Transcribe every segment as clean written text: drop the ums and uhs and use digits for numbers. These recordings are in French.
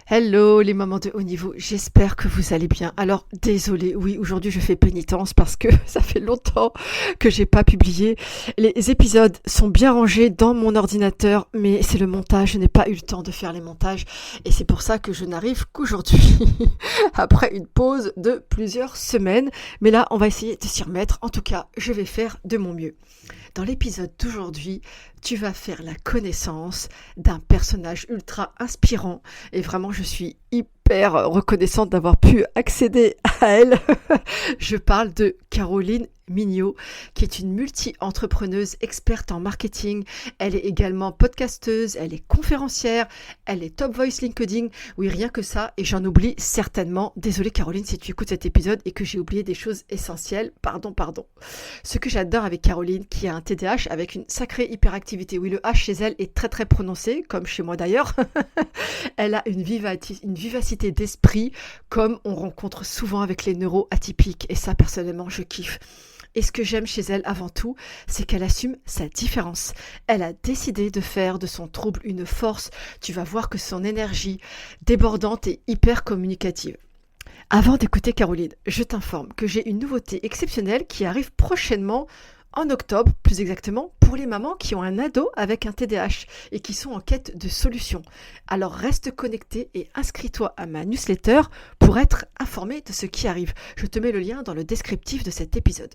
Hello les mamans de haut niveau, j'espère que vous allez bien. Alors désolée, oui, aujourd'hui je fais pénitence parce que ça fait longtemps que j'ai pas publié. Les épisodes sont bien rangés dans mon ordinateur, mais c'est le montage, je n'ai pas eu le temps de faire les montages et c'est pour ça que je n'arrive qu'aujourd'hui, après une pause de plusieurs semaines. Mais là, on va essayer de s'y remettre. En tout cas, je vais faire de mon mieux. Dans l'épisode d'aujourd'hui, tu vas faire la connaissance d'un personnage ultra inspirant et vraiment je suis hyper reconnaissante d'avoir pu accéder à elle. Je parle de Caroline Mignot, qui est une multi-entrepreneuse experte en marketing. Elle est également podcasteuse, elle est conférencière, elle est top voice LinkedIn. Oui, rien que ça, et j'en oublie certainement. Désolée Caroline si tu écoutes cet épisode et que j'ai oublié des choses essentielles. Pardon, pardon. Ce que j'adore avec Caroline, qui a un TDAH avec une sacrée hyperactivité. Oui, le H chez elle est très très prononcé, comme chez moi d'ailleurs. Elle a une vivacité d'esprit comme on rencontre souvent avec les neuroatypiques. Et ça, personnellement, je kiffe. Et ce que j'aime chez elle avant tout, c'est qu'elle assume sa différence. Elle a décidé de faire de son trouble une force. Tu vas voir que son énergie débordante est hyper communicative. Avant d'écouter Caroline, je t'informe que j'ai une nouveauté exceptionnelle qui arrive prochainement en octobre, plus exactement, pour les mamans qui ont un ado avec un TDAH et qui sont en quête de solutions. Alors reste connecté et inscris-toi à ma newsletter pour être informé de ce qui arrive. Je te mets le lien dans le descriptif de cet épisode.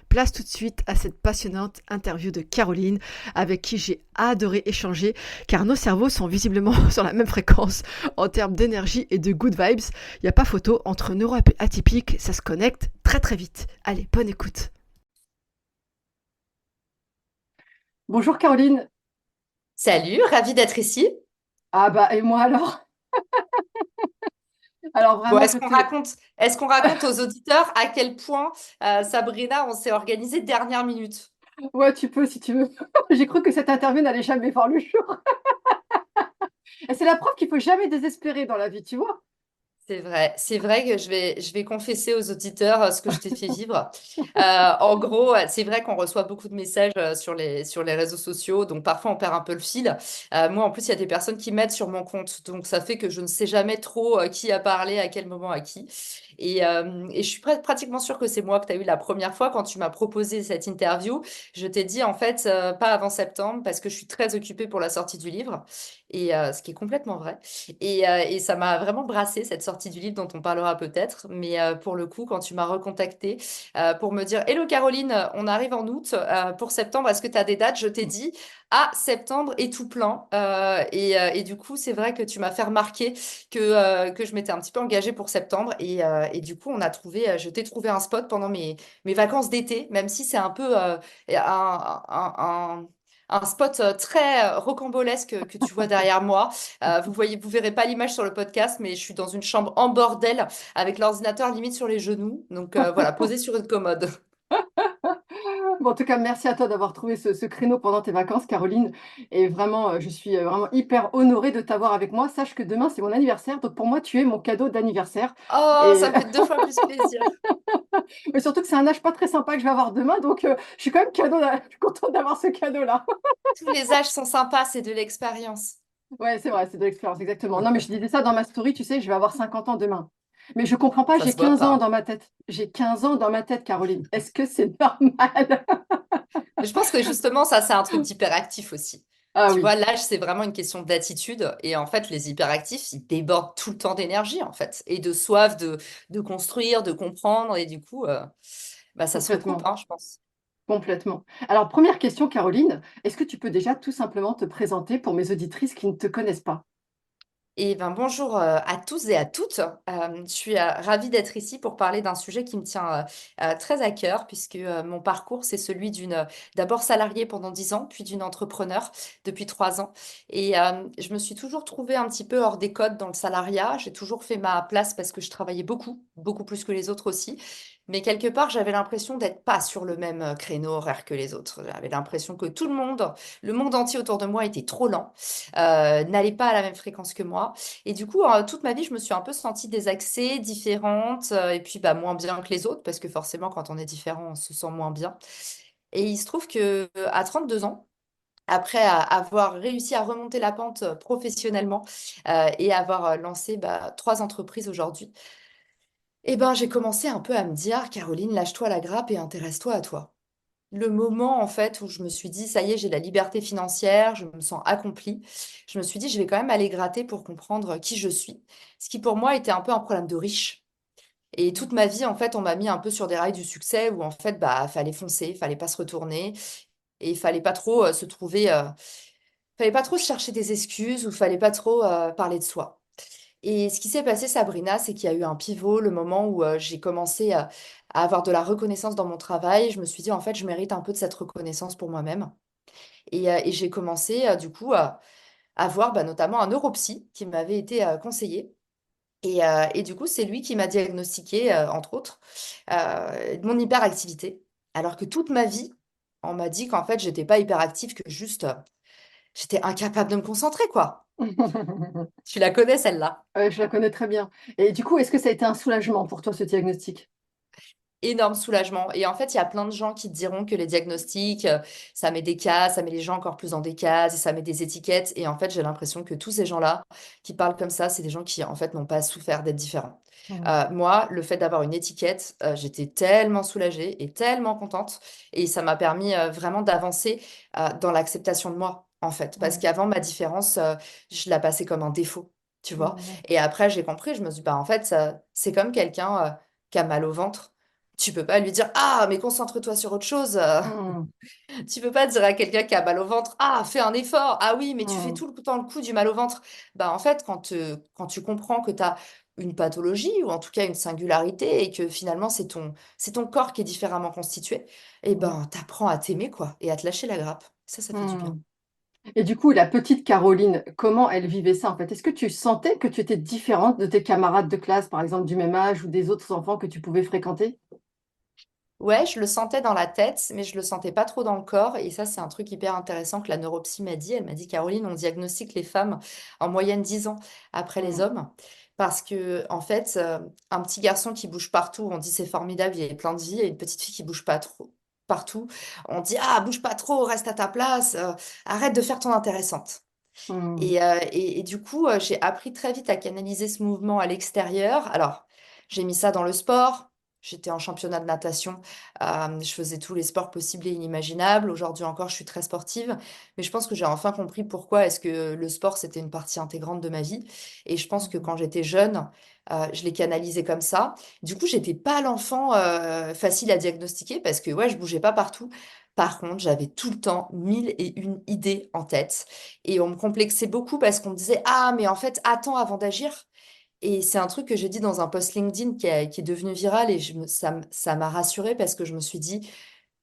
Place tout de suite à cette passionnante interview de Caroline avec qui j'ai adoré échanger car nos cerveaux sont visiblement sur la même fréquence en termes d'énergie et de good vibes. Il n'y a pas photo, entre neuroatypiques, ça se connecte très très vite. Allez, bonne écoute. Bonjour Caroline. Salut, ravie d'être ici. Ah bah et moi alors. Alors Bon, vraiment je te... est-ce qu'on raconte aux auditeurs à quel point Sabrina, on s'est organisé dernière minute? Ouais tu peux si tu veux. J'ai cru que cette interview n'allait jamais voir le jour. Et c'est la preuve qu'il faut jamais désespérer dans la vie, tu vois. C'est vrai que je vais confesser aux auditeurs ce que je t'ai fait vivre. En gros, c'est vrai qu'on reçoit beaucoup de messages sur les réseaux sociaux, donc parfois on perd un peu le fil. Moi, en plus, il y a des personnes qui m'aident sur mon compte, donc ça fait que je ne sais jamais trop qui a parlé, à quel moment, à qui. Et je suis pratiquement sûre que c'est moi que tu as eu la première fois quand tu m'as proposé cette interview. Je t'ai dit en fait pas avant septembre parce que je suis très occupée pour la sortie du livre, et ce qui est complètement vrai. Et ça m'a vraiment brassé cette sortie du livre dont on parlera peut-être. Mais pour le coup, quand tu m'as recontacté pour me dire Hello Caroline, on arrive en août pour septembre, est-ce que tu as des dates? Je t'ai dit ah, septembre est tout plein. Et du coup, c'est vrai que tu m'as fait remarquer que je m'étais un petit peu engagée pour septembre. Et du coup, je t'ai trouvé un spot pendant mes vacances d'été, même si c'est un peu un spot très rocambolesque que tu vois derrière moi. Vous verrez pas l'image sur le podcast, mais je suis dans une chambre en bordel avec l'ordinateur limite sur les genoux. Donc voilà, posé sur une commode. Bon, en tout cas, merci à toi d'avoir trouvé ce créneau pendant tes vacances, Caroline. Et vraiment, je suis vraiment hyper honorée de t'avoir avec moi. Sache que demain, c'est mon anniversaire. Donc, pour moi, tu es mon cadeau d'anniversaire. Oh, Et ça me fait deux fois plus plaisir. mais surtout que c'est un âge pas très sympa que je vais avoir demain. Donc, je suis quand même je suis contente d'avoir ce cadeau-là. Tous les âges sont sympas, c'est de l'expérience. Ouais, c'est vrai, c'est de l'expérience, exactement. Non, mais je disais ça dans ma story, tu sais, je vais avoir 50 ans demain. Mais je comprends pas, Ça j'ai se voit 15 ans pas. dans ma tête. J'ai 15 ans dans ma tête, Caroline. Est-ce que c'est normal? Mais je pense que justement, ça, c'est un truc d'hyperactif aussi. Ah Tu oui, vois, l'âge, c'est vraiment une question d'attitude. Et en fait, les hyperactifs, ils débordent tout le temps d'énergie, en fait, et de soif de construire, de comprendre. Et du coup, bah, ça se recoupe, complètement. hein, je pense. Complètement. Alors, première question, Caroline, est-ce que tu peux déjà tout simplement te présenter pour mes auditrices qui ne te connaissent pas? Et ben bonjour à tous et à toutes. Je suis ravie d'être ici pour parler d'un sujet qui me tient très à cœur, puisque mon parcours, c'est celui d'une d'abord salariée pendant 10 ans, puis d'une entrepreneur depuis 3 ans. Et je me suis toujours trouvée un petit peu hors des codes dans le salariat. J'ai toujours fait ma place parce que je travaillais beaucoup, beaucoup plus que les autres aussi. Mais quelque part, j'avais l'impression d'être pas sur le même créneau horaire que les autres. J'avais l'impression que tout le monde entier autour de moi était trop lent, n'allait pas à la même fréquence que moi. Et du coup, toute ma vie, je me suis un peu sentie désaxée, différente, et puis bah, moins bien que les autres, parce que forcément, quand on est différent, on se sent moins bien. Et il se trouve que à 32 ans, après avoir réussi à remonter la pente professionnellement et avoir lancé 3 entreprises aujourd'hui, eh ben, j'ai commencé un peu à me dire, Caroline, lâche-toi la grappe et intéresse-toi à toi. Le moment, en fait, où je me suis dit, ça y est, j'ai la liberté financière, je me sens accomplie, je me suis dit, je vais quand même aller gratter pour comprendre qui je suis. Ce qui, pour moi, était un peu un problème de riche. Et toute ma vie, en fait, on m'a mis un peu sur des rails du succès où, en fait, fallait foncer, fallait pas se retourner et il fallait pas trop se trouver, fallait pas trop se chercher des excuses ou fallait pas trop parler de soi. Et ce qui s'est passé, Sabrina, c'est qu'il y a eu un pivot, le moment où j'ai commencé à avoir de la reconnaissance dans mon travail. Je me suis dit, en fait, je mérite un peu de cette reconnaissance pour moi-même. Et j'ai commencé, du coup, à voir notamment un neuropsy qui m'avait été conseillé. Et du coup, c'est lui qui m'a diagnostiqué, entre autres, mon hyperactivité. Alors que toute ma vie, on m'a dit qu'en fait, j'étais pas hyperactive, que juste, j'étais incapable de me concentrer, quoi. Tu la connais, celle-là? Je la connais très bien. Et du coup, est-ce que ça a été un soulagement pour toi, ce diagnostic? Énorme soulagement. Et en fait, il y a plein de gens qui te diront que les diagnostics, ça met des cases, ça met les gens encore plus dans des cases et ça met des étiquettes. Et en fait, j'ai l'impression que tous ces gens-là qui parlent comme ça, c'est des gens qui, en fait, n'ont pas souffert d'être différents. Mm. Moi, le fait d'avoir une étiquette, j'étais tellement soulagée et tellement contente. Et ça m'a permis vraiment d'avancer dans l'acceptation de moi, en fait. Parce Ouais. qu'avant, ma différence, je la passais comme un défaut, tu vois. Mm. Et après, j'ai compris, je me suis dit, en fait, c'est comme quelqu'un qui a mal au ventre. Tu peux pas lui dire, ah, mais concentre-toi sur autre chose. Mm. Tu peux pas dire à quelqu'un qui a mal au ventre, ah, fais un effort. Ah oui, mais tu fais Mm. tout le temps le coup du mal au ventre. En fait, quand tu comprends que tu as une pathologie ou en tout cas une singularité et que finalement c'est ton corps qui est différemment constitué, et Mm. t'apprends à t'aimer quoi et à te lâcher la grappe. Ça fait du bien. Mm. Et du coup, la petite Caroline, comment elle vivait ça en fait? Est-ce que tu sentais que tu étais différente de tes camarades de classe, par exemple du même âge ou des autres enfants que tu pouvais fréquenter? Ouais, je le sentais dans la tête, mais je le sentais pas trop dans le corps. Et ça, c'est un truc hyper intéressant que la neuropsy m'a dit. Elle m'a dit, Caroline, on diagnostique les femmes en moyenne 10 ans après les Mm. hommes. Parce que, en fait, un petit garçon qui bouge partout, on dit c'est formidable, il y a plein de vie. Et une petite fille qui bouge pas trop partout, on dit, ah, bouge pas trop, reste à ta place, arrête de faire ton intéressante. Mm. Et du coup, j'ai appris très vite à canaliser ce mouvement à l'extérieur. Alors, j'ai mis ça dans le sport. J'étais en championnat de natation. Je faisais tous les sports possibles et inimaginables. Aujourd'hui encore, je suis très sportive. Mais je pense que j'ai enfin compris pourquoi est-ce que le sport, c'était une partie intégrante de ma vie. Et je pense que Mm. quand j'étais jeune, je l'ai canalisé comme ça. Du coup, j'étais pas l'enfant facile à diagnostiquer parce que ouais, je bougeais pas partout. Par contre, j'avais tout le temps 1001 idées en tête. Et on me complexait beaucoup parce qu'on me disait, ah, mais en fait, attends avant d'agir. Et c'est un truc que j'ai dit dans un post LinkedIn qui est devenu viral et ça m'a rassurée parce que je me suis dit,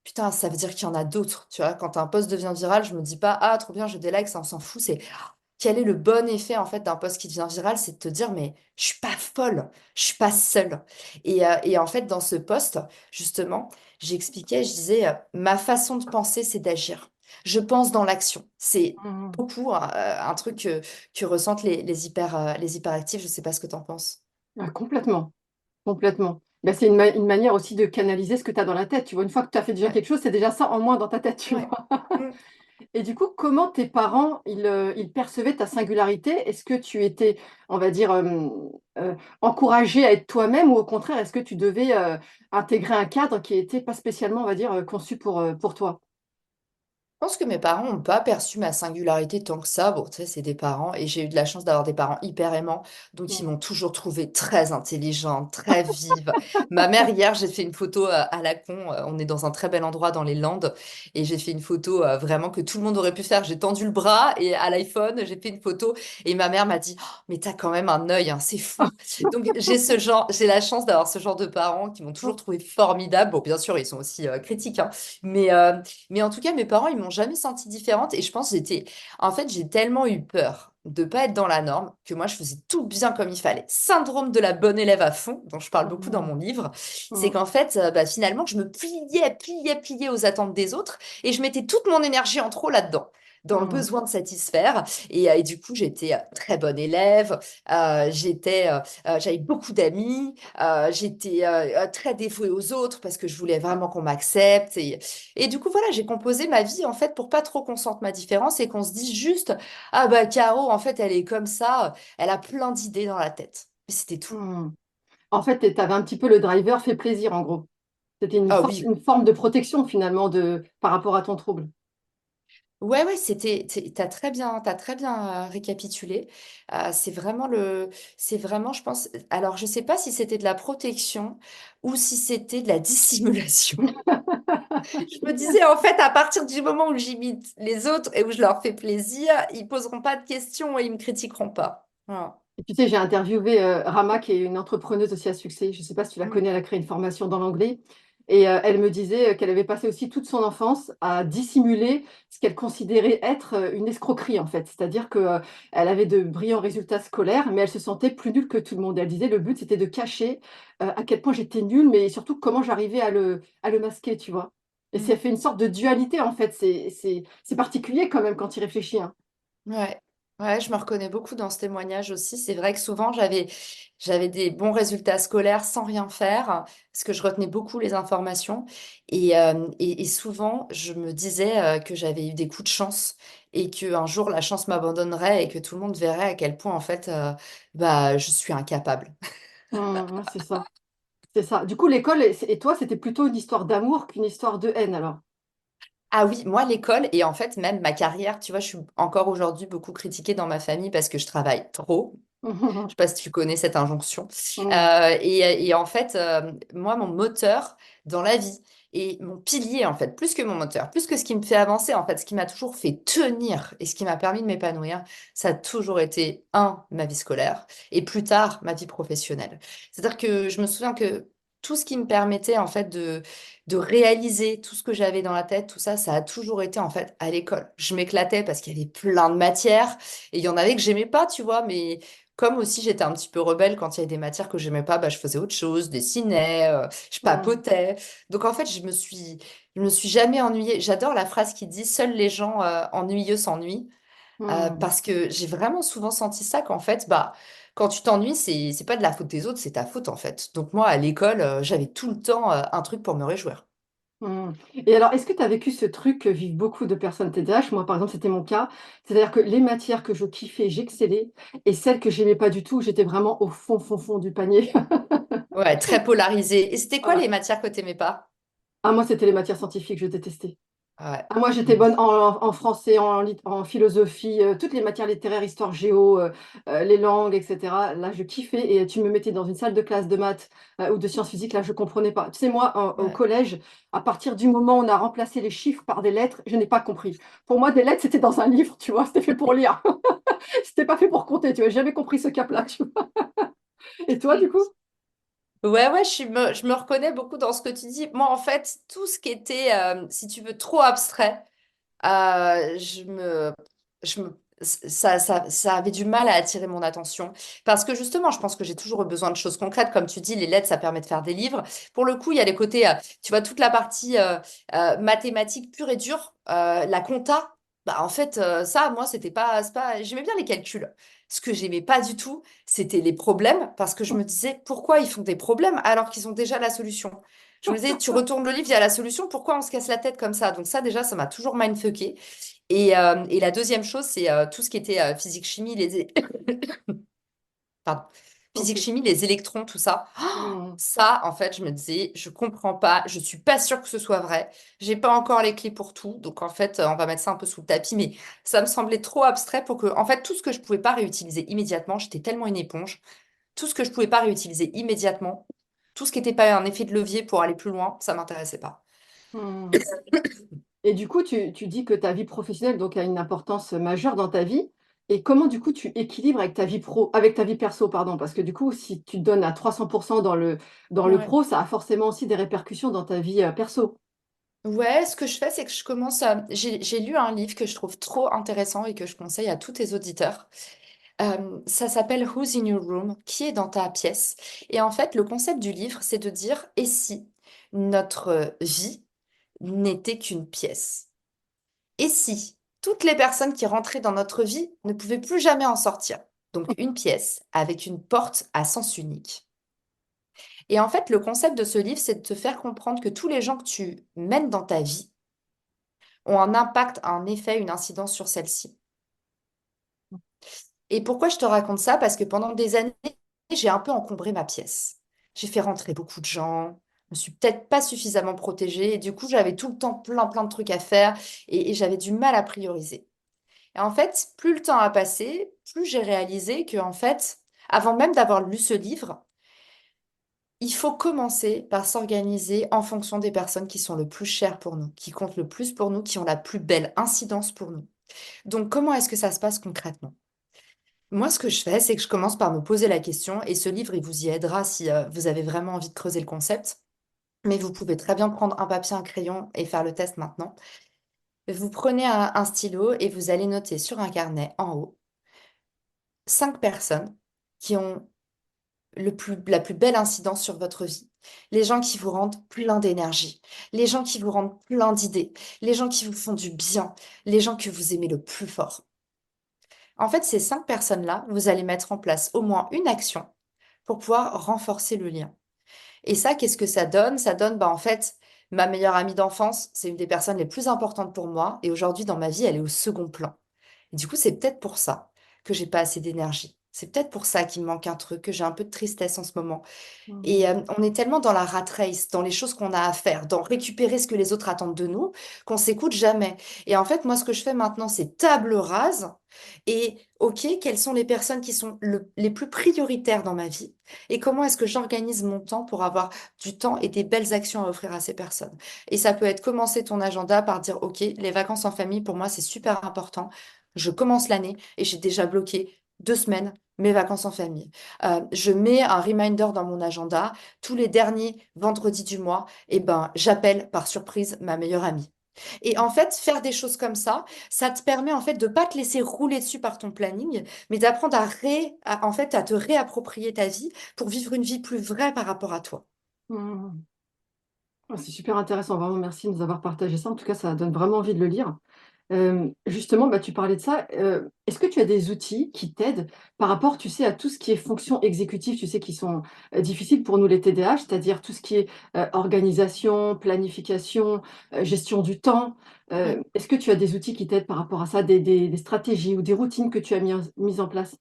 putain, ça veut dire qu'il y en a d'autres. Tu vois, quand un post devient viral, je me dis pas, ah, trop bien, j'ai des likes, ça, on s'en fout. C'est quel est le bon effet en fait d'un post qui devient viral? C'est de te dire, mais je suis pas folle, je suis pas seule. Et en fait, dans ce post, justement, j'expliquais, je disais, ma façon de penser, c'est d'agir. Je pense dans l'action. C'est Mm. beaucoup un truc que ressentent les hyperactifs. Je sais pas ce que tu en penses. Ah, complètement, complètement. Ben, c'est une manière aussi de canaliser ce que tu as dans la tête. Tu vois, une fois que tu as fait déjà Ouais, quelque chose, c'est déjà ça en moins dans ta tête, tu ouais. vois. Mm. Et du coup, comment tes parents, ils percevaient ta singularité? Est-ce que tu étais, on va dire, encouragée à être toi-même ou au contraire, est-ce que tu devais intégrer un cadre qui n'était pas spécialement, on va dire, conçu pour toi? Je pense que mes parents n'ont pas perçu ma singularité tant que ça. Bon, tu sais, c'est des parents et j'ai eu de la chance d'avoir des parents hyper aimants. Donc, ils Mm. m'ont toujours trouvée très intelligente, très vive. Ma mère, hier, j'ai fait une photo à la con. On est dans un très bel endroit dans les Landes et j'ai fait une photo vraiment que tout le monde aurait pu faire. J'ai tendu le bras et à l'iPhone, j'ai fait une photo et ma mère m'a dit, oh, mais t'as quand même un œil, hein, c'est fou. Donc, j'ai la chance d'avoir ce genre de parents qui m'ont toujours trouvée formidable. Bon, bien sûr, ils sont aussi critiques, hein, mais, euh, mais en tout cas, mes parents, ils m'ont jamais sentie différente et je pense que en fait, j'ai tellement eu peur de pas être dans la norme que moi, je faisais tout bien comme il fallait. Syndrome de la bonne élève à fond, dont je parle beaucoup dans Mm. mon livre, c'est Mm. qu'en fait, finalement, je me pliais aux attentes des autres et je mettais toute mon énergie en trop là-dedans. dans le Hmm. besoin de satisfaire. Et du coup, j'étais très bonne élève, j'avais beaucoup d'amis, j'étais très dévouée aux autres parce que je voulais vraiment qu'on m'accepte. Et du coup, voilà, j'ai composé ma vie en fait pour pas trop qu'on sente ma différence et qu'on se dise juste, ah bah Caro, en fait, elle est comme ça, elle a plein d'idées dans la tête. Mais c'était tout. Hmm. En fait, tu avais un petit peu le driver fait plaisir, en gros. C'était Ah oui, une forme de protection, finalement, par rapport à ton trouble. ouais, ouais, t'as très bien récapitulé. C'est vraiment c'est vraiment, je pense, alors je sais pas si c'était de la protection ou si c'était de la dissimulation. Je me disais, en fait, à partir du moment où j'imite les autres et où je leur fais plaisir, ils poseront pas de questions et ils me critiqueront pas. Voilà. Et tu sais, j'ai interviewé Rama, qui est une entrepreneuse aussi à succès. Je ne sais pas si tu la Mm. connais, elle a créé une formation dans l'anglais. Et elle me disait qu'elle avait passé aussi toute son enfance à dissimuler ce qu'elle considérait être une escroquerie, en fait. C'est-à-dire qu'elle avait de brillants résultats scolaires, mais elle se sentait plus nulle que tout le monde. Elle disait le but, c'était de cacher à quel point j'étais nulle, mais surtout comment j'arrivais à le masquer, tu vois. Et ça Mm. fait une sorte de dualité, en fait. C'est particulier quand même quand il réfléchit, hein. Ouais. Ouais, je me reconnais beaucoup dans ce témoignage aussi. C'est vrai que souvent, j'avais des bons résultats scolaires sans rien faire, parce que je retenais beaucoup les informations. Et souvent, je me disais que j'avais eu des coups de chance et qu'un jour, la chance m'abandonnerait et que tout le monde verrait à quel point, en fait, bah, je suis incapable. Ouais, c'est ça. C'est ça. Du coup, l'école et toi, c'était plutôt une histoire d'amour qu'une histoire de haine, alors. Ah oui, moi, l'école et en fait, même ma carrière, tu vois, je suis encore aujourd'hui beaucoup critiquée dans ma famille parce que je travaille trop. Je sais pas si tu connais cette injonction. Et en fait, moi, mon moteur dans la vie et mon pilier, en fait, plus que mon moteur, plus que ce qui me fait avancer, en fait, ce qui m'a toujours fait tenir et ce qui m'a permis de m'épanouir, ça a toujours été, ma vie scolaire et plus tard, ma vie professionnelle. C'est-à-dire que je me souviens que tout ce qui me permettait, en fait, de réaliser tout ce que j'avais dans la tête, tout ça, ça a toujours été, en fait, à l'école. Je m'éclatais parce qu'il y avait plein de matières et il y en avait que j'aimais pas, tu vois, mais comme aussi j'étais un petit peu rebelle quand il y avait des matières que j'aimais pas, bah, je faisais autre chose, dessinais, je Hmm, papotais. Donc en fait, je me suis jamais ennuyée. J'adore la phrase qui dit seuls les gens ennuyeux s'ennuient, hmm, parce que j'ai vraiment souvent senti ça qu'en fait, bah, quand tu t'ennuies, c'est pas de la faute des autres, c'est ta faute en fait. Donc moi, à l'école, j'avais tout le temps un truc pour me réjouir. hmm. Et alors, est-ce que tu as vécu ce truc que vivent beaucoup de personnes TDAH? Moi, par exemple, c'était mon cas. C'est-à-dire que les matières que je kiffais, j'excellais. Et celles que j'aimais pas du tout, j'étais vraiment au fond, fond, fond du panier. Ouais, très polarisé. Et c'était quoi Ouais. les matières que t'aimais pas? Ah, moi, c'était les matières scientifiques, je détestais. Ouais. Ah, moi, j'étais Mm. bonne en français, en philosophie, toutes les matières littéraires, histoire géo, les langues, etc. Là, je kiffais. Et tu me mettais dans une salle de classe de maths ou de sciences physiques, là, je comprenais pas. Tu sais, moi, au Ouais. collège, à partir du moment où on a remplacé les chiffres par des lettres, je n'ai pas compris. Pour moi, des lettres, c'était dans un livre, tu vois, c'était fait pour lire. C'était pas fait pour compter, tu vois. J'ai jamais compris ce cap-là, tu vois. Et toi, du coup? Ouais, ouais, je me reconnais beaucoup dans ce que tu dis. Moi, en fait, tout ce qui était, si tu veux, trop abstrait, je me, ça avait du mal à attirer mon attention. Parce que justement, je pense que j'ai toujours eu besoin de choses concrètes. Comme tu dis, les lettres, ça permet de faire des livres. Pour le coup, il y a les côtés, tu vois, toute la partie mathématique pure et dure, la compta. Bah, en fait, ça, moi, c'est pas, j'aimais bien les calculs. Ce que j'aimais pas du tout, c'était les problèmes, parce que je me disais, pourquoi ils font des problèmes alors qu'ils ont déjà la solution? Je me disais, tu retournes le livre, il y a la solution, pourquoi on se casse la tête comme ça? Donc ça, déjà, ça m'a toujours mindfucké. Et la deuxième chose, c'est tout ce qui était physique-chimie, pardon, Ok. physique-chimie, les électrons, tout ça. Hmm, Ça, en fait, je me disais, je comprends pas, je suis pas sûre que ce soit vrai. J'ai pas encore les clés pour tout, donc en fait, on va mettre ça un peu sous le tapis, mais ça me semblait trop abstrait pour que, en fait, tout ce que je pouvais pas réutiliser immédiatement, j'étais tellement une éponge, tout ce que je pouvais pas réutiliser immédiatement, tout ce qui n'était pas un effet de levier pour aller plus loin, ça m'intéressait pas. hmm. Et du coup, tu dis que ta vie professionnelle donc, a une importance majeure dans ta vie. Et comment, du coup, tu équilibres avec ta vie pro, avec ta vie perso, pardon? Parce que du coup, si tu te donnes à 300% dans le Ouais. pro, ça a forcément aussi des répercussions dans ta vie perso. Ouais, ce que je fais, c'est que je commence à... J'ai lu un livre que je trouve trop intéressant et que je conseille à tous tes auditeurs. Ça s'appelle Who's in Your Room? Qui est dans ta pièce? Et en fait, le concept du livre, c'est de dire, et si notre vie n'était qu'une pièce? Et si toutes les personnes qui rentraient dans notre vie ne pouvaient plus jamais en sortir. Donc une pièce avec une porte à sens unique. Et en fait, le concept de ce livre, c'est de te faire comprendre que tous les gens que tu mènes dans ta vie ont un impact, un effet, une incidence sur celle-ci. Et pourquoi je te raconte ça? Parce que pendant des années, j'ai un peu encombré ma pièce. J'ai fait rentrer beaucoup de gens, je me suis peut-être pas suffisamment protégée, et du coup, j'avais tout le temps plein de trucs à faire, et j'avais du mal à prioriser. Et en fait, plus le temps a passé, plus j'ai réalisé que, en fait, avant même d'avoir lu ce livre, il faut commencer par s'organiser en fonction des personnes qui sont le plus chères pour nous, qui comptent le plus pour nous, qui ont la plus belle incidence pour nous. Donc, comment est-ce que ça se passe concrètement? Moi, ce que je fais, c'est que je commence par me poser la question, et ce livre, il vous y aidera si vous avez vraiment envie de creuser le concept. Mais vous pouvez très bien prendre un papier, un crayon et faire le test maintenant. Vous prenez un stylo et vous allez noter sur un carnet en haut 5 personnes qui ont la plus belle incidence sur votre vie. Les gens qui vous rendent plein d'énergie, les gens qui vous rendent plein d'idées, les gens qui vous font du bien, les gens que vous aimez le plus fort. En fait, ces 5 personnes-là, vous allez mettre en place au moins une action pour pouvoir renforcer le lien. Et ça, qu'est-ce que ça donne? Ça donne, bah, en fait, ma meilleure amie d'enfance, c'est une des personnes les plus importantes pour moi. Et aujourd'hui, dans ma vie, elle est au second plan. Et du coup, c'est peut-être pour ça que j'ai pas assez d'énergie. C'est peut-être pour ça qu'il me manque un truc, que j'ai un peu de tristesse en ce moment. Et Mhm. on est tellement dans la rat race, dans les choses qu'on a à faire, dans récupérer ce que les autres attendent de nous, qu'on s'écoute jamais. Et en fait, moi, ce que je fais maintenant, c'est table rase. Et OK, quelles sont les personnes qui sont les plus prioritaires dans ma vie? Et comment est-ce que j'organise mon temps pour avoir du temps et des belles actions à offrir à ces personnes? Et ça peut être commencer ton agenda par dire, OK, les vacances en famille, pour moi, c'est super important. Je commence l'année et j'ai déjà bloqué 2 semaines mes vacances en famille. Je mets un reminder dans mon agenda tous les derniers vendredis du mois, et ben j'appelle par surprise ma meilleure amie. Et en fait, faire des choses comme ça te permet en fait de pas te laisser rouler dessus par ton planning, mais d'apprendre en fait, à te réapproprier ta vie pour vivre une vie plus vraie par rapport à toi. Mhm. Ah, c'est super intéressant, vraiment merci de nous avoir partagé ça. En tout cas, ça donne vraiment envie de le lire. Justement, bah, tu parlais de ça. Est-ce que tu as des outils qui t'aident par rapport, tu sais, à tout ce qui est fonctions exécutives, tu sais, qui sont difficiles pour nous les TDAH, c'est-à-dire tout ce qui est organisation, planification, gestion du temps. Est-ce que tu as des outils qui t'aident par rapport à ça, des stratégies ou des routines que tu as mises en place?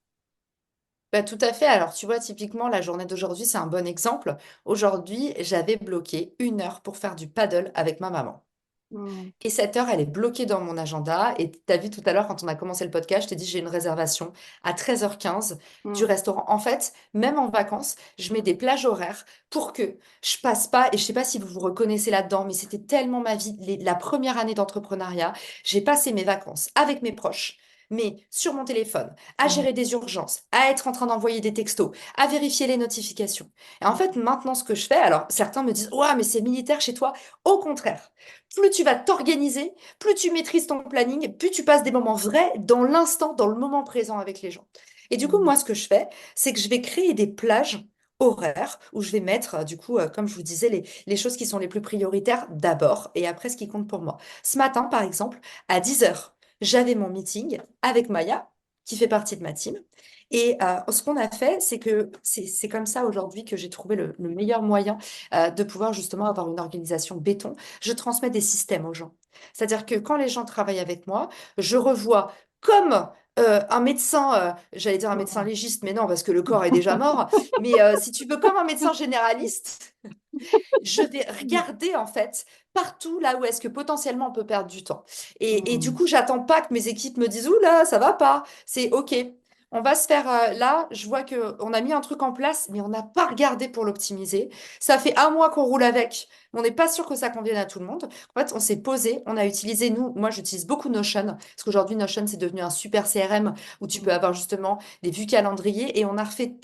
Bah, tout à fait. Alors, tu vois, typiquement, la journée d'aujourd'hui, c'est un bon exemple. Aujourd'hui, j'avais bloqué 1 heure pour faire du paddle avec ma maman. Mm, Et cette heure, elle est bloquée dans mon agenda. Et tu as vu tout à l'heure, quand on a commencé le podcast, je t'ai dit, j'ai une réservation à 13h15 du mm, restaurant. En fait, même en vacances, je mets des plages horaires pour que je passe pas, et je sais pas si vous vous reconnaissez là-dedans, mais c'était tellement ma vie, la première année d'entrepreneuriat, j'ai passé mes vacances avec mes proches, mais sur mon téléphone, à mm, gérer des urgences, à être en train d'envoyer des textos, à vérifier les notifications. Et en fait, maintenant, ce que je fais, alors certains me disent, ouais, mais c'est militaire chez toi. Au contraire, plus tu vas t'organiser, plus tu maîtrises ton planning, plus tu passes des moments vrais dans l'instant, dans le moment présent avec les gens. Et du coup, mm, moi, ce que je fais, c'est que je vais créer des plages horaires où je vais mettre, du coup, comme je vous disais, les choses qui sont les plus prioritaires d'abord et après ce qui compte pour moi. Ce matin, par exemple, à 10h, j'avais mon meeting avec Maya, qui fait partie de ma team. Et ce qu'on a fait, c'est que c'est comme ça aujourd'hui que j'ai trouvé le meilleur moyen de pouvoir justement avoir une organisation béton. Je transmets des systèmes aux gens. C'est-à-dire que quand les gens travaillent avec moi, je revois comme un médecin, j'allais dire un médecin mm. légiste, mais non, parce que le corps est déjà mort, mais si tu veux, comme un médecin généraliste, je vais regarder en fait partout là où est-ce que potentiellement on peut perdre du temps. Et du Mm, coup, j'attends pas que mes équipes me disent, ouh là, ça va pas. C'est OK. On va se faire là, je vois que on a mis un truc en place, mais on n'a pas regardé pour l'optimiser. Ça fait un mois qu'on roule avec, mais on n'est pas sûr que ça convienne à tout le monde. En fait, on s'est posé, on a utilisé, nous, moi j'utilise beaucoup Notion, parce qu'aujourd'hui Notion c'est devenu un super CRM où tu peux mm, avoir justement des vues calendrier, et on a refait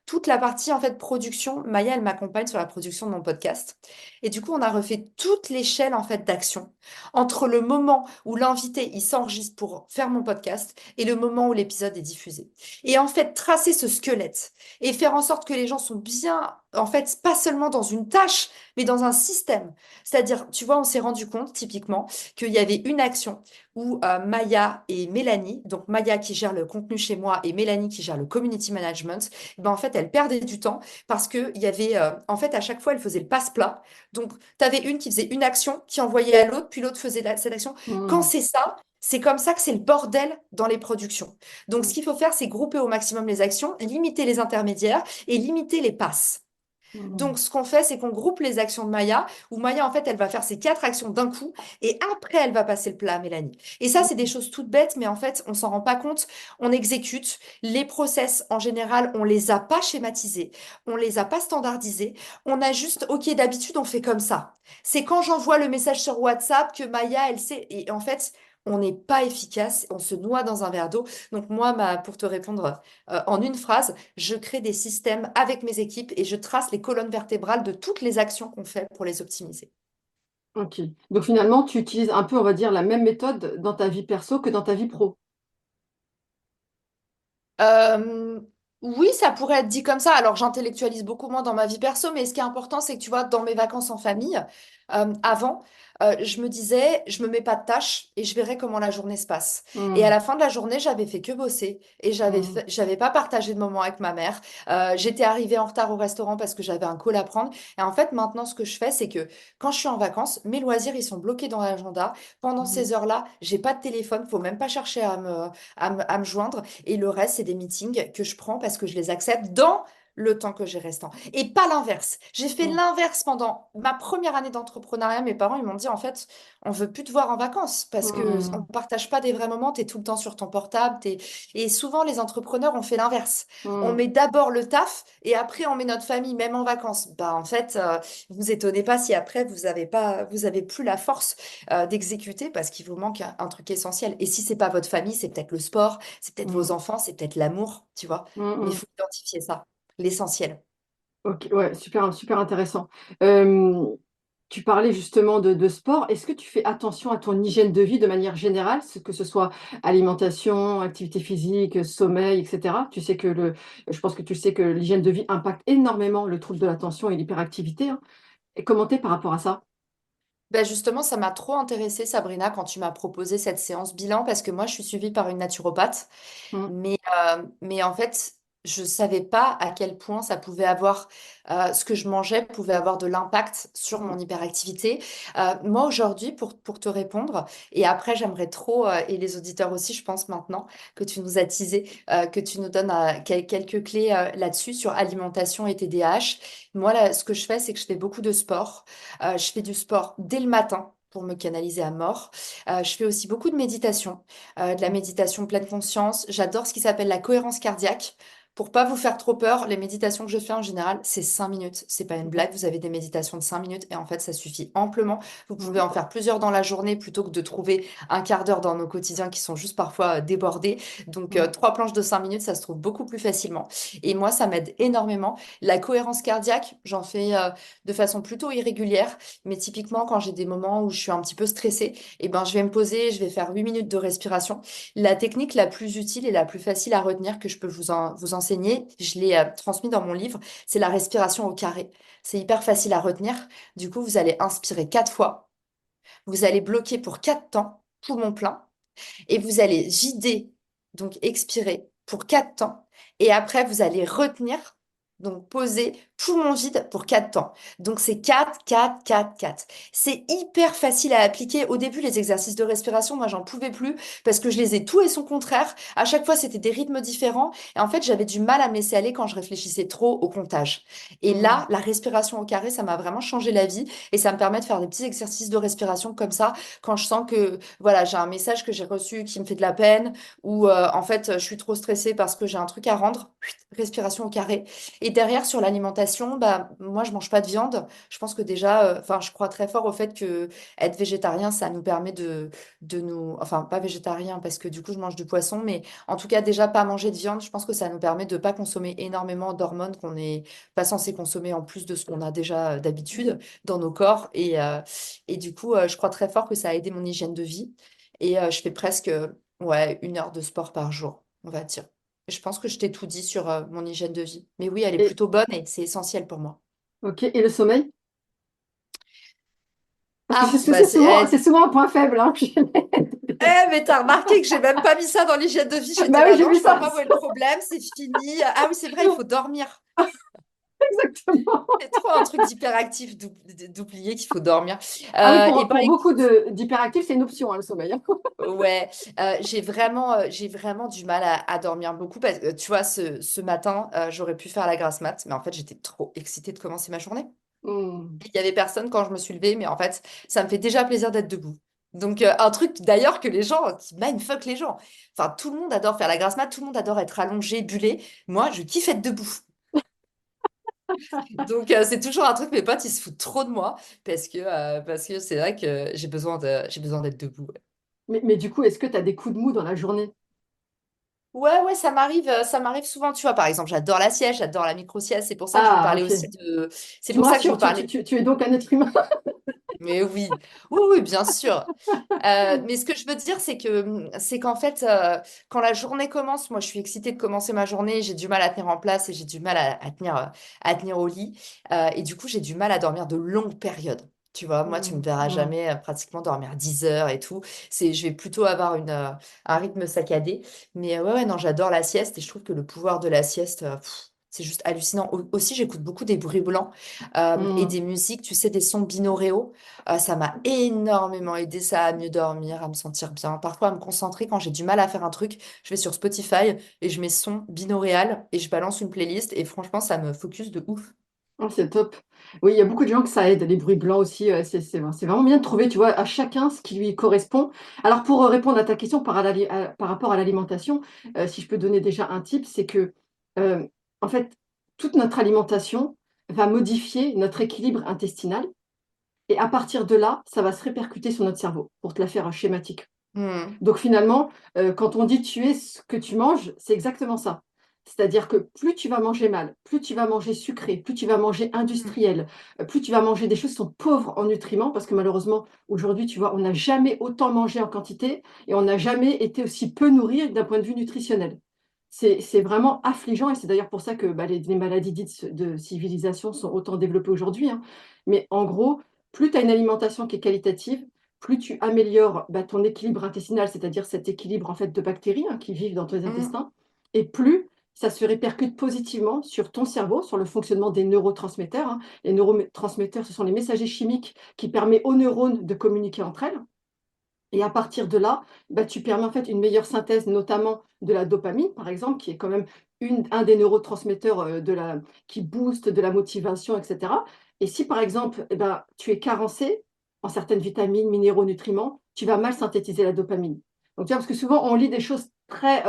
toute la partie en fait production. Maya, elle m'accompagne sur la production de mon podcast. Et du coup, on a refait toute l'échelle en fait d'action entre le moment où l'invité il s'enregistre pour faire mon podcast et le moment où l'épisode est diffusé. optimiser. Et en fait, tracer ce squelette et faire en sorte que les gens sont bien, en fait, pas seulement dans une tâche, mais dans un système. C'est-à-dire, tu vois, on s'est rendu compte, typiquement, qu'il y avait une action où Maya et Mélanie, donc Maya qui gère le contenu chez moi et Mélanie qui gère le community management, ben en fait, elles perdaient du temps parce que il y avait, en fait, à chaque fois, elles faisaient le passe-plat. Donc, tu avais une qui faisait une action, qui envoyait à l'autre, puis l'autre faisait cette action. Quand Mm. c'est ça, c'est comme ça que c'est le bordel dans les productions. Donc, ce Mm. qu'il faut faire, c'est grouper au maximum les actions, limiter les intermédiaires et limiter les passes. Mm. Donc, ce qu'on fait, c'est qu'on groupe les actions de Maya, où Maya, en fait, elle va faire ses 4 actions d'un coup, et après, elle va passer le plat à Mélanie. Et ça, c'est des choses toutes bêtes, mais en fait, on s'en rend pas compte. On exécute. Les process, en général, on les a pas schématisés, on les a pas standardisés. On a juste, OK, d'habitude, on fait comme ça. C'est quand j'envoie le message sur WhatsApp que Maya, elle sait. Et en fait, on n'est pas efficace, on se noie dans un verre d'eau. Donc, moi, pour te répondre en une phrase, je crée des systèmes avec mes équipes et je trace les colonnes vertébrales de toutes les actions qu'on fait pour les optimiser. Ok. Donc finalement, tu utilises un peu, on va dire, la même méthode dans ta vie perso que dans ta vie pro. Euh, oui, ça pourrait être dit comme ça. Alors, j'intellectualise beaucoup moins dans ma vie perso, mais ce qui est important, c'est que tu vois, dans mes vacances en famille, avant, je me disais, je me mets pas de tâches et je verrai comment la journée se passe. Et à Mm. la fin de la journée, j'avais fait que bosser et Mm. j'avais pas partagé de moments avec ma mère. J'étais arrivée en retard au restaurant parce que j'avais un call à prendre. Et en fait, maintenant, ce que je fais, c'est que quand je suis en vacances, mes loisirs, ils sont bloqués dans l'agenda. Pendant Mm. ces heures-là, j'ai pas de téléphone, faut même pas chercher à me joindre. Et le reste, c'est des meetings que je prends parce que je les accepte dans le temps que j'ai restant. Et pas l'inverse. J'ai fait Mm. l'inverse pendant ma première année d'entrepreneuriat. Mes parents, ils m'ont dit, en fait, on veut plus te voir en vacances parce que on Mm. partage pas des vrais moments. Tu es tout le temps sur ton portable. Et souvent, les entrepreneurs, on fait l'inverse. On Mm. met d'abord le taf et après, on met notre famille, même en vacances. Bah, en fait, vous étonnez pas si après, vous avez plus la force d'exécuter parce qu'il vous manque un truc essentiel. Et si c'est pas votre famille, c'est peut-être le sport, c'est peut-être vos Mm. enfants, c'est peut-être l'amour, tu vois. Mm. Mais il Mm. faut identifier ça, l'essentiel. Ok, ouais, super, super intéressant. Euh, Tu parlais justement de sport. Est-ce que tu fais attention à ton hygiène de vie de manière générale, que ce soit alimentation, activité physique, sommeil, etc. Tu sais que je pense que tu sais que l'hygiène de vie impacte énormément le trouble de l'attention et l'hyperactivité, hein. Et comment t'es par rapport à ça? Ben justement, ça m'a trop intéressée, Sabrina, quand tu m'as proposé cette séance bilan, parce que moi, je suis suivie par une naturopathe. Mm. Mais en fait, je savais pas à quel point ça pouvait avoir, ce que je mangeais pouvait avoir de l'impact sur Mm. mon hyperactivité. Moi, aujourd'hui, pour te répondre, et après, j'aimerais trop, et les auditeurs aussi, je pense maintenant, que tu nous as teasé, que tu nous donnes quelques clés là-dessus sur alimentation et TDAH. Moi, là, ce que je fais, c'est que je fais beaucoup de sport. Je fais du sport dès le matin pour me canaliser à mort. Je fais aussi beaucoup de méditation, de la méditation pleine conscience. J'adore ce qui s'appelle la cohérence cardiaque. Pour pas vous faire trop peur, les méditations que je fais en général, c'est 5 minutes. C'est pas une blague, vous avez des méditations de 5 minutes et en fait, ça suffit amplement. Vous pouvez Mm. en faire plusieurs dans la journée plutôt que de trouver un quart d'heure dans nos quotidiens qui sont juste parfois débordés. Donc, Mm. 3 planches de 5 minutes, ça se trouve beaucoup plus facilement. Et moi, ça m'aide énormément. La cohérence cardiaque, j'en fais de façon plutôt irrégulière, mais typiquement, quand j'ai des moments où je suis un petit peu stressée, eh ben, je vais me poser, je vais faire 8 minutes de respiration. La technique la plus utile et la plus facile à retenir que je peux vous enseigner, je l'ai transmis dans mon livre, c'est la respiration au carré. C'est hyper facile à retenir. Du coup, vous allez inspirer 4 fois, vous allez bloquer pour 4 temps, poumon plein, et vous allez vider, donc expirer pour 4 temps. Et après, vous allez retenir, donc poser poumon vide pour 4 temps. Donc c'est 4, 4, 4, 4. C'est hyper facile à appliquer. Au début, les exercices de respiration, moi, j'en pouvais plus parce que je les ai tout et son contraire. À chaque fois, c'était des rythmes différents. Et en fait, j'avais du mal à me laisser aller quand je réfléchissais trop au comptage. Et là, Mm. la respiration au carré, ça m'a vraiment changé la vie. Et ça me permet de faire des petits exercices de respiration comme ça quand je sens que voilà, j'ai un message que j'ai reçu qui me fait de la peine ou en fait je suis trop stressée parce que j'ai un truc à rendre. Respiration au carré. Et derrière sur l'alimentation, bah moi je mange pas de viande. Je pense que déjà, enfin je crois très fort au fait que être végétarien, ça nous permet de nous, enfin pas végétarien parce que du coup je mange du poisson, mais en tout cas déjà pas manger de viande. Je pense que ça nous permet de pas consommer énormément d'hormones qu'on n'est pas censé consommer en plus de ce qu'on a déjà d'habitude dans nos corps et du coup, je crois très fort que ça a aidé mon hygiène de vie. Et je fais presque ouais, 1 heure de sport par jour, on va dire. Je pense que je t'ai tout dit sur mon hygiène de vie. Mais oui, elle est Et, plutôt bonne et c'est essentiel pour moi. ok, et le sommeil? Parce que Ah, c'est c'est eh, souvent un point faible, hein. mais t'as remarqué que j'ai même pas mis ça dans l'hygiène de vie. J'étais Bah oui, là, j'ai non, vu je vois ça. pas où est le problème, c'est fini. Ah oui, c'est vrai, il faut dormir. Exactement. C'est trop un truc d'hyperactif d'oublier qu'il faut dormir. Ah oui, Et ben pour beaucoup écoute, d'hyperactifs, c'est une option, hein, le sommeil, hein. ouais, j'ai vraiment du mal à dormir beaucoup parce que tu vois, ce matin, j'aurais pu faire la grasse mat, mais en fait, j'étais trop excitée de commencer ma journée. Hmm. Il y avait personne quand je me suis levée, mais en fait, ça me fait déjà plaisir d'être debout. Donc, un truc d'ailleurs que les gens, qui mindfuck les gens. Enfin, tout le monde adore faire la grasse mat, tout le monde adore être allongé, bullé. Moi, je kiffe être debout. Donc, c'est toujours un truc, mes potes, ils se foutent trop de moi parce que c'est vrai que j'ai besoin d'être debout. Ouais. Mais du coup, est-ce que tu as des coups de mou dans la journée? Ouais, ça m'arrive souvent, tu vois. Par exemple, j'adore la sieste, j'adore la micro-sieste. C'est pour ça que je veux Ah, parler ok. aussi c'est Tu me pour ça que je veux rassures, parler. tu es donc un être humain. Mais oui, oui, oui, bien sûr. Mais ce que je veux dire, c'est qu'en fait, quand la journée commence, moi, je suis excitée de commencer ma journée, j'ai du mal à tenir en place et j'ai du mal à tenir au lit. Et du coup, j'ai du mal à dormir de longues périodes. Tu vois, moi, tu me Hmm, verras hmm. jamais pratiquement dormir 10 heures et tout. Je vais plutôt avoir un rythme saccadé. Mais ouais, ouais, non, j'adore la sieste et je trouve que le pouvoir de la sieste, c'est juste hallucinant. Aussi, j'écoute beaucoup des bruits blancs et Hmm. des musiques, tu sais, des sons binauraux. Ça m'a énormément aidé, ça, à mieux dormir, à me sentir bien. Parfois, à me concentrer quand j'ai du mal à faire un truc. Je vais sur Spotify et je mets son binauréal et je balance une playlist. Et franchement, ça me focus de ouf. Oh, c'est top. Oui, il y a beaucoup de gens que ça aide, les bruits blancs aussi. C'est vraiment bien de trouver, tu vois, à chacun ce qui lui correspond. Alors, pour répondre à ta question par rapport à l'alimentation, si je peux donner déjà un tip, c'est que, euh, en fait, toute notre alimentation va modifier notre équilibre intestinal. Et à partir de là, ça va se répercuter sur notre cerveau, pour te la faire schématique. Hmm. Donc finalement, quand on dit tu es ce que tu manges, c'est exactement ça. C'est-à-dire que plus tu vas manger mal, plus tu vas manger sucré, plus tu vas manger Hmm. industriel, plus tu vas manger des choses qui sont pauvres en nutriments, parce que malheureusement, aujourd'hui, tu vois, on n'a jamais autant mangé en quantité et on n'a jamais été aussi peu nourri d'un point de vue nutritionnel. C'est vraiment affligeant et c'est d'ailleurs pour ça que bah, les maladies dites de civilisation sont autant développées aujourd'hui, hein. Mais en gros, plus tu as une alimentation qui est qualitative, plus tu améliores bah, ton équilibre intestinal, c'est-à-dire cet équilibre en fait de bactéries, hein, qui vivent dans tes Hmm. intestins, et plus ça se répercute positivement sur ton cerveau, sur le fonctionnement des neurotransmetteurs, hein. Les neurotransmetteurs, ce sont les messagers chimiques qui permettent aux neurones de communiquer entre elles. Et à partir de là, bah, tu permets en fait une meilleure synthèse, notamment de la dopamine, par exemple, qui est quand même un des neurotransmetteurs qui booste de la motivation, etc. Et si par exemple, eh ben, tu es carencé en certaines vitamines, minéraux, nutriments, tu vas mal synthétiser la dopamine. Donc, tu vois, parce que souvent, on lit des choses très,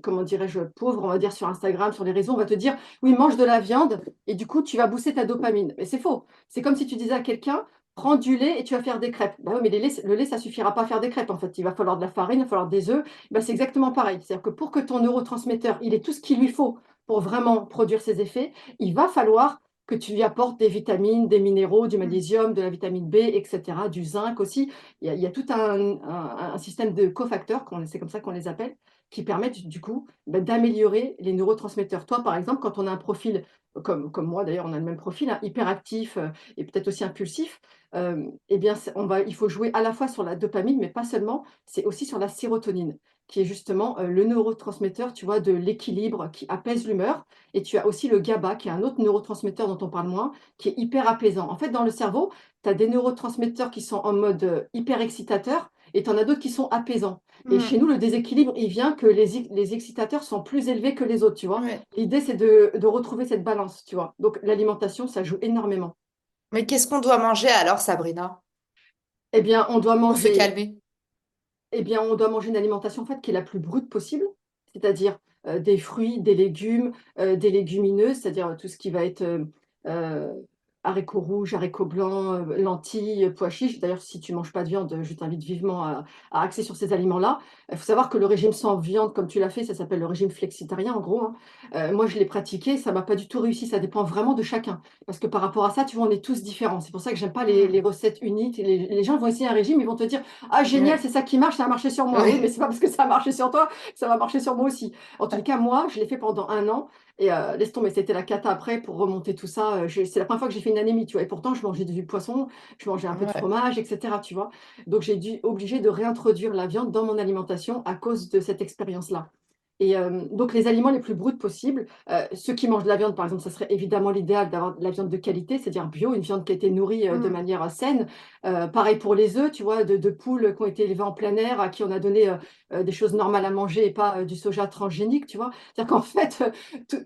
comment dirais-je, pauvres, on va dire sur Instagram, sur les réseaux, on va te dire, oui, mange de la viande, et du coup, tu vas booster ta dopamine. Mais c'est faux. C'est comme si tu disais à quelqu'un, prends du lait et tu vas faire des crêpes. Bah oui, mais le lait, ça suffira pas à faire des crêpes en fait. Il va falloir de la farine, il va falloir des œufs. Bah, c'est exactement pareil. C'est-à-dire que pour que ton neurotransmetteur, il ait tout ce qu'il lui faut pour vraiment produire ses effets, il va falloir que tu lui apportes des vitamines, des minéraux, du Hmm. magnésium, de la vitamine B, etc., du zinc aussi. Il y a tout un système de cofacteurs, c'est comme ça qu'on les appelle, qui permettent du coup bah, d'améliorer les neurotransmetteurs. Toi, par exemple, quand on a un profil, comme moi d'ailleurs, on a le même profil, hein, hyperactif et peut-être aussi impulsif, eh bien, il faut jouer à la fois sur la dopamine, mais pas seulement, c'est aussi sur la sérotonine, qui est justement le neurotransmetteur, tu vois, de l'équilibre, qui apaise l'humeur. Et tu as aussi le GABA, qui est un autre neurotransmetteur dont on parle moins, qui est hyper apaisant. En fait, dans le cerveau, tu as des neurotransmetteurs qui sont en mode hyper excitateur, et tu en as d'autres qui sont apaisants. Et chez Hmm. nous, le déséquilibre, il vient que les excitateurs sont plus élevés que les autres, tu vois. Ouais. L'idée, c'est de retrouver cette balance, tu vois. Donc, l'alimentation, ça joue énormément. Mais qu'est-ce qu'on doit manger alors, Sabrina, Eh bien, on doit pour se manger calmer? Eh bien, on doit manger une alimentation en fait, qui est la plus brute possible, c'est-à-dire des fruits, des légumes, des légumineuses, c'est-à-dire tout ce qui va être haricots rouges, haricots blancs, lentilles, pois chiches. D'ailleurs, si tu manges pas de viande, je t'invite vivement à axer sur ces aliments-là. Il faut savoir que le régime sans viande, comme tu l'as fait, ça s'appelle le régime flexitarien, en gros, hein. Moi, je l'ai pratiqué, ça m'a pas du tout réussi. Ça dépend vraiment de chacun. Parce que par rapport à ça, tu vois, on est tous différents. C'est pour ça que j'aime pas les Mm. recettes uniques. Les gens vont essayer un régime, ils vont te dire, ah, génial, Ouais. c'est ça qui marche, ça a marché sur moi. Oui, mais Ouais. c'est pas parce que ça a marché sur toi que ça va marcher sur moi aussi. En tout cas, moi, je l'ai fait pendant un an. Et laisse tomber, c'était la cata après pour remonter tout ça. C'est la première fois que j'ai fait une anémie, tu vois. Et pourtant, je mangeais du poisson, je mangeais un peu de Ouais. fromage, etc. Tu vois. Donc, j'ai dû obligé de réintroduire la viande dans mon alimentation à cause de cette expérience-là. Et donc, les aliments les plus bruts possibles, ceux qui mangent de la viande, par exemple, ça serait évidemment l'idéal d'avoir de la viande de qualité, c'est-à-dire bio, une viande qui a été nourrie de Mm. manière saine. Pareil pour les œufs, tu vois, de poules qui ont été élevées en plein air, à qui on a donné des choses normales à manger et pas du soja transgénique, tu vois. C'est-à-dire qu'en fait,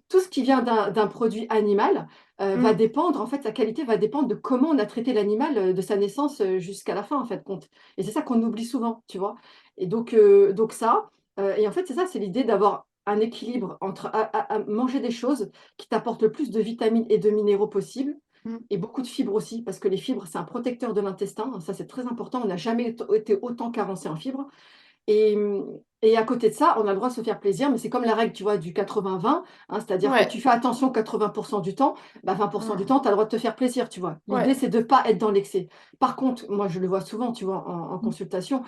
tout ce qui vient d'un produit animal va Mm. dépendre, en fait, sa qualité va dépendre de comment on a traité l'animal de sa naissance jusqu'à la fin, en fait, compte. Et c'est ça qu'on oublie souvent, tu vois. Et donc ça, et en fait, c'est ça, c'est l'idée d'avoir un équilibre entre à manger des choses qui t'apportent le plus de vitamines et de minéraux possible, Mm. et beaucoup de fibres aussi, parce que les fibres, c'est un protecteur de l'intestin. Ça, c'est très important. On n'a jamais été autant carencé en fibres. Et, et à côté de ça, on a le droit de se faire plaisir, mais c'est comme la règle, tu vois, du 80-20, hein, c'est-à-dire que tu Ouais. fais attention 80% du temps, bah 20% du Mm. temps, tu as le droit de te faire plaisir, tu vois. L'idée, Ouais. c'est de ne pas être dans l'excès. Par contre, moi, je le vois souvent, tu vois, en Mm. consultation,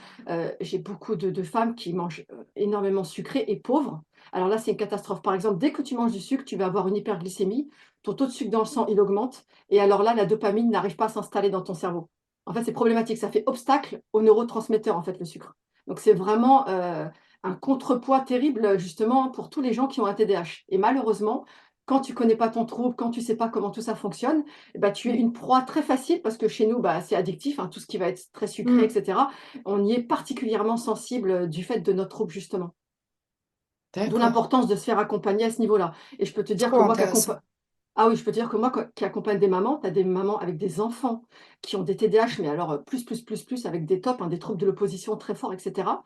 j'ai beaucoup de femmes qui mangent énormément sucré et pauvres. Alors là, c'est une catastrophe. Par exemple, dès que tu manges du sucre, tu vas avoir une hyperglycémie, ton taux de sucre dans le sang, il augmente, et alors là, la dopamine n'arrive pas à s'installer dans ton cerveau. En fait, c'est problématique, ça fait obstacle aux neurotransmetteurs, en fait, le sucre. Donc, c'est vraiment un contrepoids terrible, justement, pour tous les gens qui ont un TDAH. Et malheureusement, quand tu connais pas ton trouble, quand tu sais pas comment tout ça fonctionne, eh ben, tu es Mm. une proie très facile parce que chez nous, bah, c'est addictif, hein, tout ce qui va être très sucré, Mm. etc. On y est particulièrement sensible du fait de notre trouble, justement. D'où D'accord. l'importance de se faire accompagner à ce niveau-là. Et je peux te dire Trop que moi, intéressant. ah oui, je peux te dire que moi, qui accompagne des mamans, tu as des mamans avec des enfants qui ont des TDAH, mais alors plus, avec des TOP, hein, des troubles de l'opposition très forts, etc.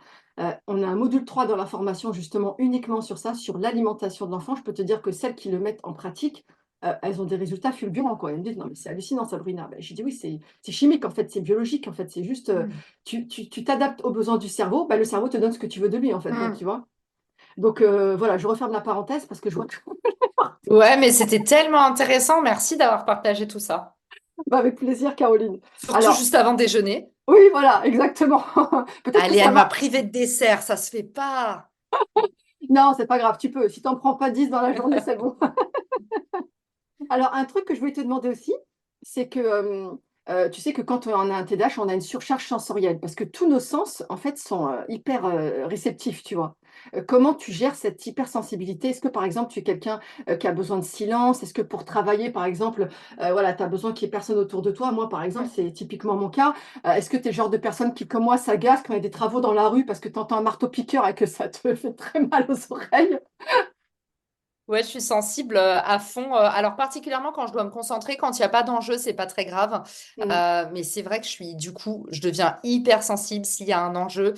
On a un module 3 dans la formation, justement, uniquement sur ça, sur l'alimentation de l'enfant. Je peux te dire que celles qui le mettent en pratique, elles ont des résultats fulgurants, quoi. Elles me disent, non, mais c'est hallucinant, Sabrina. Ben, j'ai dit, oui, c'est chimique, en fait, c'est biologique, en fait. C'est juste, Mm. tu t'adaptes aux besoins du cerveau, ben, le cerveau te donne ce que tu veux de lui, en fait, Mm. tu vois. Donc, voilà, je referme la parenthèse parce que je vois que Ouais, mais c'était tellement intéressant. Merci d'avoir partagé tout ça. bah, avec plaisir, Caroline. Surtout Alors, juste avant déjeuner. oui, voilà, exactement. Peut-être que Allez, ça elle m'a va. privé de dessert, ça se fait pas. Non, c'est pas grave, tu peux. Si t'en prends pas 10 dans la journée, c'est bon. Alors, un truc que je voulais te demander aussi, c'est que tu sais que quand on a un TDAH, on a une surcharge sensorielle parce que tous nos sens, en fait, sont hyper réceptifs, tu vois. Comment tu gères cette hypersensibilité? Est-ce que, par exemple, tu es quelqu'un qui a besoin de silence? Est-ce que pour travailler, par exemple, voilà, tu as besoin qu'il n'y ait personne autour de toi? Moi, par exemple, Mm. c'est typiquement mon cas. Est-ce que tu es le genre de personne qui, comme moi, s'agace quand il y a des travaux dans la rue parce que tu entends un marteau-piqueur et que ça te fait très mal aux oreilles? Ouais, je suis sensible à fond. Alors particulièrement quand je dois me concentrer, quand il n'y a pas d'enjeu, c'est pas très grave. Mm, Mais c'est vrai que du coup, je deviens hyper sensible s'il y a un enjeu.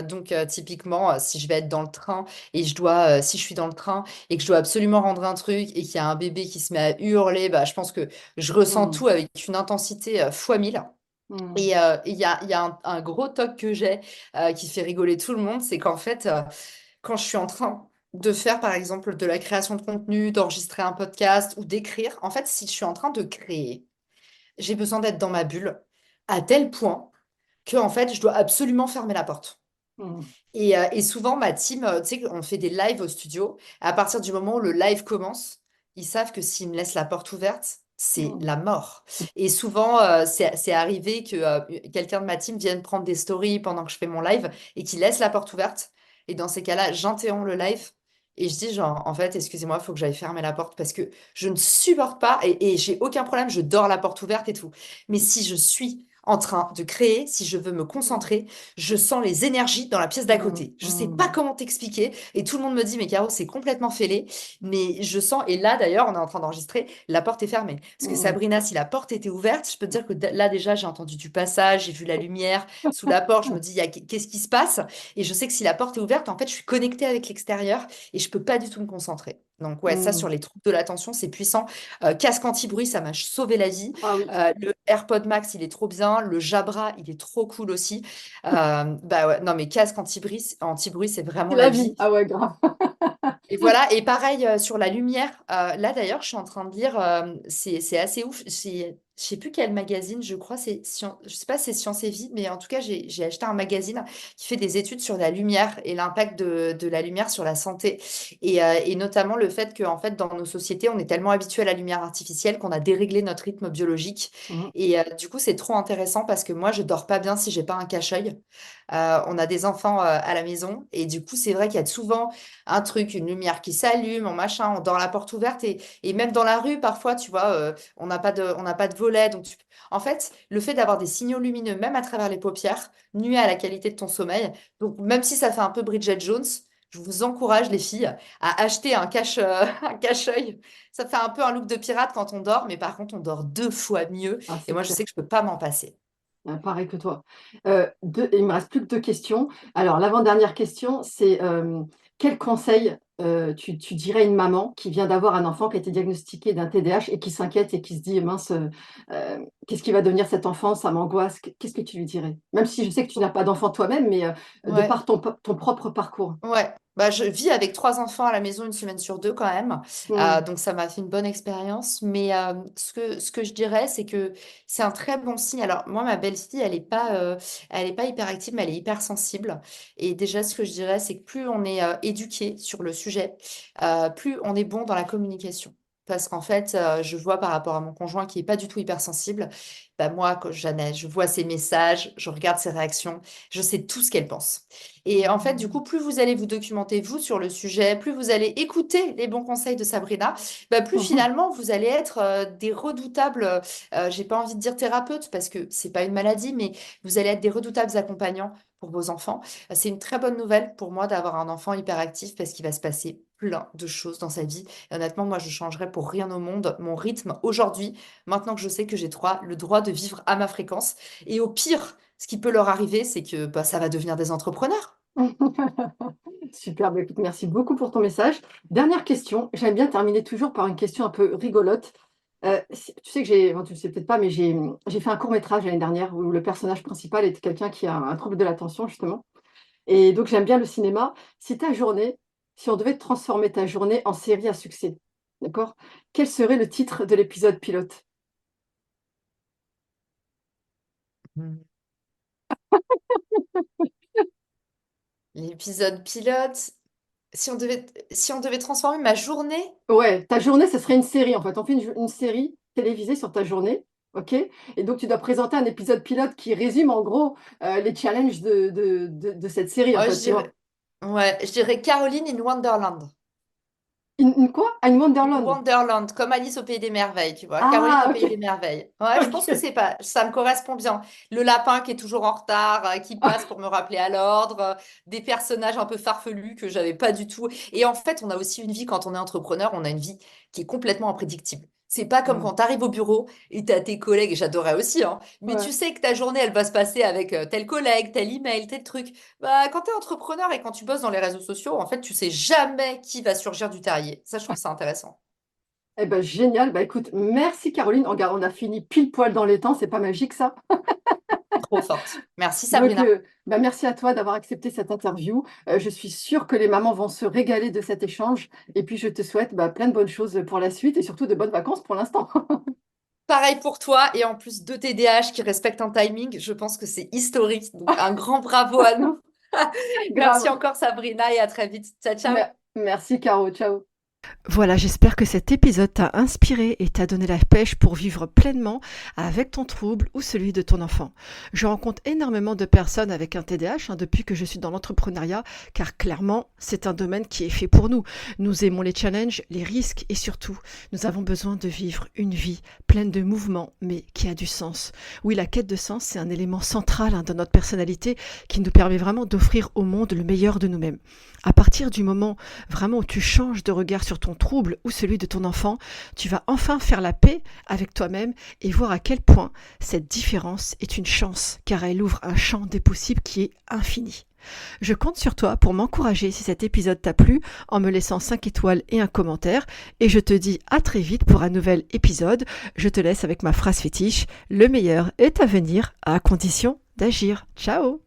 Donc typiquement, si je vais être dans le train et si je suis dans le train et que je dois absolument rendre un truc et qu'il y a un bébé qui se met à hurler, bah, je pense que je ressens mm, tout avec une intensité fois 1000. mm, Et il y a un gros toc que j'ai qui fait rigoler tout le monde, c'est qu'en fait, quand je suis en train de faire, par exemple, de la création de contenu, d'enregistrer un podcast ou d'écrire, en fait, si je suis en train de créer, j'ai besoin d'être dans ma bulle à tel point que, en fait, je dois absolument fermer la porte. mm, Et souvent, ma team, tu sais, on fait des lives au studio. À partir du moment où le live commence, ils savent que s'ils me laissent la porte ouverte, c'est mm, la mort. Et souvent, c'est arrivé que quelqu'un de ma team vienne prendre des stories pendant que je fais mon live et qu'il laisse la porte ouverte. Et dans ces cas-là, j'interromps le live et je dis genre, en fait, excusez-moi, il faut que j'aille fermer la porte parce que je ne supporte pas et j'ai aucun problème, je dors la porte ouverte et tout. Mais si je suis en train de créer, si je veux me mm, concentrer, je sens les énergies dans la pièce d'à mm, côté. Je sais pas mm. comment t'expliquer. Et tout le monde me dit, mais Caro, c'est complètement fêlé. Mais je sens, et là d'ailleurs, on est en train d'enregistrer, la porte est fermée. Parce que Mm, Sabrina, si la porte était ouverte, je peux te dire que là déjà, j'ai entendu du passage, j'ai vu la lumière sous la porte. Je me dis, qu'est-ce qui se passe? Et je sais que si la porte est ouverte, en fait, je suis connectée avec l'extérieur et je peux pas du tout me concentrer. Donc ouais, ça Hmm. sur les troubles de l'attention, c'est puissant. Casque anti-bruit, ça m'a sauvé la vie. Ah oui, Le AirPod Max, il est trop bien. Le Jabra, il est trop cool aussi. Bah ouais, non mais casque anti-bruit, c'est vraiment c'est la la vie. vie. Ah ouais, grave. Et voilà, et pareil sur la lumière. Là d'ailleurs, je suis en train de lire, c'est assez ouf. Je sais plus quel magazine, je crois, je sais pas si c'est Science et Vie, mais en tout cas, j'ai acheté un magazine qui fait des études sur la lumière et l'impact de la lumière sur la santé. Et notamment le fait qu'en fait, dans nos sociétés, on est tellement habitué à la lumière artificielle qu'on a déréglé notre rythme biologique. Mhm. Et du coup, c'est trop intéressant parce que moi, je dors pas bien si j'ai pas un cache-œil. On a des enfants à la maison et du coup, c'est vrai qu'il y a souvent un truc, une lumière qui s'allume, un machin, on dort la porte ouverte et même dans la rue, parfois, tu vois, on n'a pas de volet. Donc, en fait, le fait d'avoir des signaux lumineux, même à travers les paupières, nuit à la qualité de ton sommeil. Donc, même si ça fait un peu Bridget Jones, je vous encourage, les filles, à acheter un cache-œil. Ça fait un peu un look de pirate quand on dort, mais par contre, on dort 2 fois mieux. Ah, Et c'est moi, je clair. sais que je peux pas m'en passer. Pareil que toi. Il me reste plus que deux questions. Alors, l'avant-dernière question, c'est quel conseil tu dirais à une maman qui vient d'avoir un enfant qui a été diagnostiqué d'un TDAH et qui s'inquiète et qui se dit, mince, qu'est-ce qui va devenir cet enfant? Ça m'angoisse. Qu'est-ce que tu lui dirais? Même si je sais que tu n'as pas d'enfant toi-même, mais de Ouais. par ton propre parcours. Ouais, bah, je vis avec 3 enfants à la maison 1 semaine sur 2 quand même. Hmm. Donc ça m'a fait une bonne expérience. Mais ce que je dirais, c'est que c'est un très bon signe. Alors moi, ma belle-fille, elle est pas hyperactive, mais elle est hypersensible. Et déjà, ce que je dirais, c'est que plus on est éduqué sur le sujet, plus on est bon dans la communication. Parce qu'en fait, je vois par rapport à mon conjoint qui est pas du tout hypersensible, bah moi, quand Jeannette, je vois ses messages, je regarde ses réactions, je sais tout ce qu'elle pense. Et en fait, du coup, plus vous allez vous documenter, vous, sur le sujet, plus vous allez écouter les bons conseils de Sabrina, bah, plus Mhm. finalement, vous allez être des redoutables, j'ai pas envie de dire thérapeutes, parce que c'est pas une maladie, mais vous allez être des redoutables accompagnants pour vos enfants. C'est une très bonne nouvelle pour moi d'avoir un enfant hyperactif, parce qu'il va se passer plein de choses dans sa vie. Et honnêtement, moi, je changerais pour rien au monde mon rythme aujourd'hui, maintenant que je sais que le droit de vivre à ma fréquence. Et au pire, ce qui peut leur arriver, c'est que bah, ça va devenir des entrepreneurs. Super, bah écoute, merci beaucoup pour ton message. Dernière question, j'aime bien terminer toujours par une question un peu rigolote. Tu sais que bon, tu le sais peut-être pas, mais j'ai fait un court-métrage l'année dernière où le personnage principal était quelqu'un qui a un trouble de l'attention, justement. Et donc, j'aime bien le cinéma. Si on devait transformer ta journée en série à succès, d'accord? Quel serait le titre de l'épisode pilote? Mm. L'épisode pilote, si on devait transformer ma journée, Ouais, ta journée, ce serait une série, en fait. On fait une série télévisée sur ta journée, ok? Et donc, tu dois présenter un épisode pilote qui résume, en gros, les challenges de cette série, en oh, fait, tu vois. je dirais Caroline in Wonderland. Une quoi? Ah, une Wonderland. Wonderland, comme Alice au Pays des Merveilles, tu vois. Caroline Ah, au ok. Pays des Merveilles. Ouais, je pense que Ok. c'est pas, ça me correspond bien. Le lapin qui est toujours en retard, qui passe pour me rappeler à l'ordre, des personnages un peu farfelus que j'avais pas du tout. Et en fait, on a aussi une vie quand on est entrepreneur, on a une vie qui est complètement imprédictible. C'est pas comme Hmm, quand tu arrives au bureau et tu as tes collègues, et j'adorais aussi, hein, mais tu ouais. sais que ta journée, elle va se passer avec tel collègue, tel email, tel truc. Bah, quand tu es entrepreneur et quand tu bosses dans les réseaux sociaux, en fait, tu sais jamais qui va surgir du terrier. Ça, je trouve ça intéressant. Eh ben, génial. Bah, écoute, merci Caroline. Regarde, on a fini pile poil dans les temps. C'est pas magique, ça? Trop forte. Merci Donc, Sabrina. bah, merci à toi d'avoir accepté cette interview. Je suis sûre que les mamans vont se régaler de cet échange. Et puis, je te souhaite bah, plein de bonnes choses pour la suite et surtout de bonnes vacances pour l'instant. Pareil pour toi et en plus deux TDAH qui respectent un timing, je pense que c'est historique. Donc un grand bravo à nous. Merci Grave. encore Sabrina et à très vite. Ciao, ciao. Merci, Caro. Ciao. Voilà, j'espère que cet épisode t'a inspiré et t'a donné la pêche pour vivre pleinement avec ton trouble ou celui de ton enfant. Je rencontre énormément de personnes avec un TDAH depuis que je suis dans l'entrepreneuriat, car clairement, c'est un domaine qui est fait pour nous. Nous aimons les challenges, les risques et surtout, nous avons besoin de vivre une vie pleine de mouvements, mais qui a du sens. Oui, la quête de sens, c'est un élément central de notre personnalité qui nous permet vraiment d'offrir au monde le meilleur de nous-mêmes. À partir du moment vraiment où tu changes de regard sur sur ton trouble ou celui de ton enfant, tu vas enfin faire la paix avec toi-même et voir à quel point cette différence est une chance, car elle ouvre un champ des possibles qui est infini. Je compte sur toi pour m'encourager si cet épisode t'a plu en me laissant 5 étoiles et un commentaire, et je te dis à très vite pour un nouvel épisode. Je te laisse avec ma phrase fétiche, le meilleur est à venir à condition d'agir. Ciao!